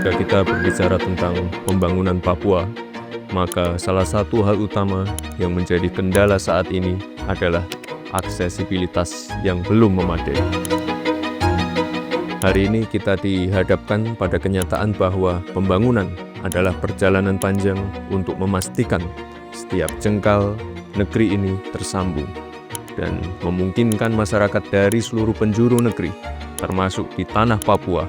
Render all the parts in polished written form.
Jika kita berbicara tentang pembangunan Papua, maka salah satu hal utama yang menjadi kendala saat ini adalah aksesibilitas yang belum memadai. Hari ini kita dihadapkan pada kenyataan bahwa pembangunan adalah perjalanan panjang untuk memastikan setiap jengkal negeri ini tersambung dan memungkinkan masyarakat dari seluruh penjuru negeri, termasuk di tanah Papua,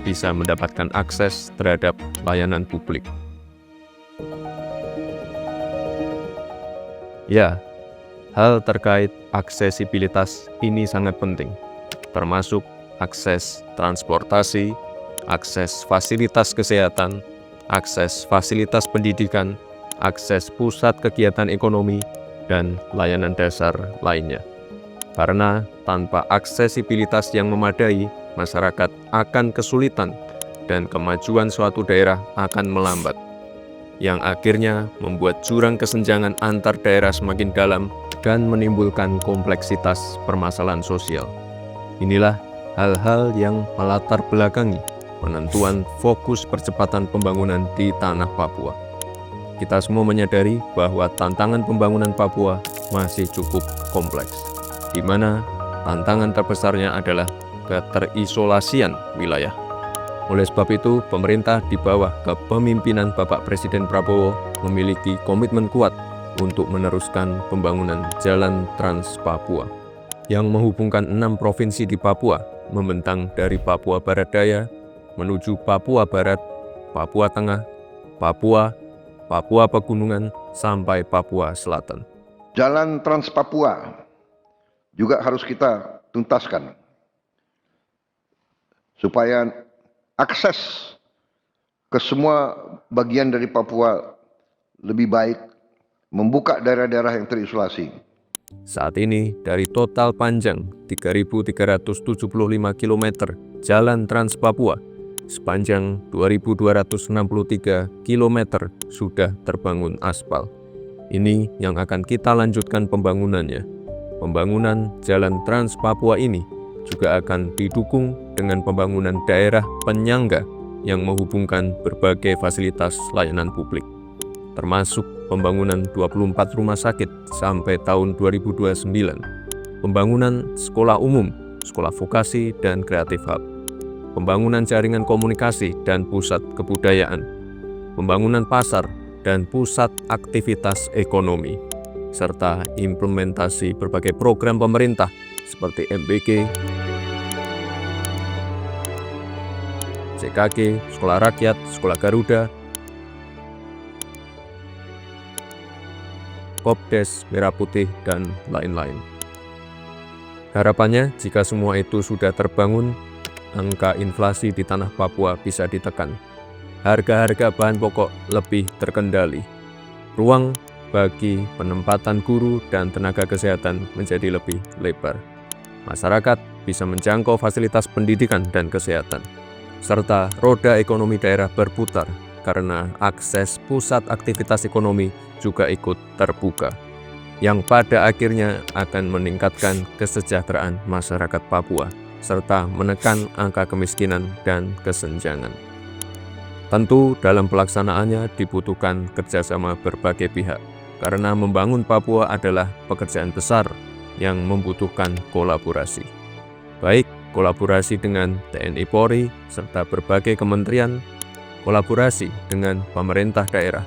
bisa mendapatkan akses terhadap layanan publik. Ya, hal terkait aksesibilitas ini sangat penting, termasuk akses transportasi, akses fasilitas kesehatan, akses fasilitas pendidikan, akses pusat kegiatan ekonomi, dan layanan dasar lainnya. Karena tanpa aksesibilitas yang memadai, masyarakat akan kesulitan dan kemajuan suatu daerah akan melambat, yang akhirnya membuat jurang kesenjangan antar daerah semakin dalam dan menimbulkan kompleksitas permasalahan sosial. Inilah hal-hal yang melatar belakangi penentuan fokus percepatan pembangunan di tanah Papua. Kita semua menyadari bahwa tantangan pembangunan Papua masih cukup kompleks, di mana tantangan terbesarnya adalah keterisolasian wilayah. Oleh sebab itu, pemerintah di bawah kepemimpinan Bapak Presiden Prabowo memiliki komitmen kuat untuk meneruskan pembangunan Jalan Trans Papua yang menghubungkan 6 provinsi di Papua, membentang dari Papua Barat Daya menuju Papua Barat, Papua Tengah, Papua Pegunungan, sampai Papua Selatan. Jalan Trans Papua juga harus kita tuntaskan supaya akses ke semua bagian dari Papua lebih baik, membuka daerah-daerah yang terisolasi. Saat ini, dari total panjang 3.375 km Jalan Trans Papua, sepanjang 2.263 km sudah terbangun aspal. Ini yang akan kita lanjutkan pembangunannya. Pembangunan Jalan Trans Papua ini juga akan didukung dengan pembangunan daerah penyangga yang menghubungkan berbagai fasilitas layanan publik, termasuk pembangunan 24 rumah sakit sampai tahun 2029, pembangunan sekolah umum, sekolah vokasi dan kreatif hub, pembangunan jaringan komunikasi dan pusat kebudayaan, pembangunan pasar dan pusat aktivitas ekonomi, serta implementasi berbagai program pemerintah seperti MBG, CKG, Sekolah Rakyat, Sekolah Garuda, Kopdes, Merah Putih, dan lain-lain. Harapannya, jika semua itu sudah terbangun, angka inflasi di tanah Papua bisa ditekan. Harga-harga bahan pokok lebih terkendali. Ruang bagi penempatan guru dan tenaga kesehatan menjadi lebih lebar. Masyarakat bisa menjangkau fasilitas pendidikan dan kesehatan, serta roda ekonomi daerah berputar karena akses pusat aktivitas ekonomi juga ikut terbuka, yang pada akhirnya akan meningkatkan kesejahteraan masyarakat Papua, serta menekan angka kemiskinan dan kesenjangan. Tentu dalam pelaksanaannya dibutuhkan kerjasama berbagai pihak, karena membangun Papua adalah pekerjaan besar yang membutuhkan kolaborasi. Baik kolaborasi dengan TNI Polri, serta berbagai kementerian, kolaborasi dengan pemerintah daerah,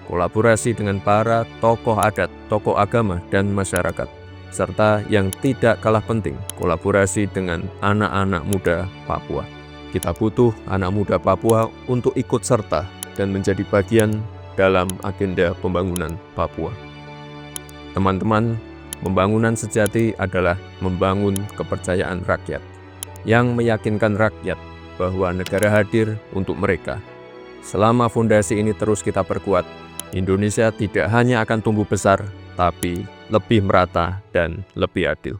kolaborasi dengan para tokoh adat, tokoh agama, dan masyarakat, serta yang tidak kalah penting, kolaborasi dengan anak-anak muda Papua. Kita butuh anak muda Papua untuk ikut serta dan menjadi bagian dalam agenda pembangunan Papua. Teman-teman, pembangunan sejati adalah membangun kepercayaan rakyat, yang meyakinkan rakyat bahwa negara hadir untuk mereka. Selama fondasi ini terus kita perkuat, Indonesia tidak hanya akan tumbuh besar, tapi lebih merata dan lebih adil.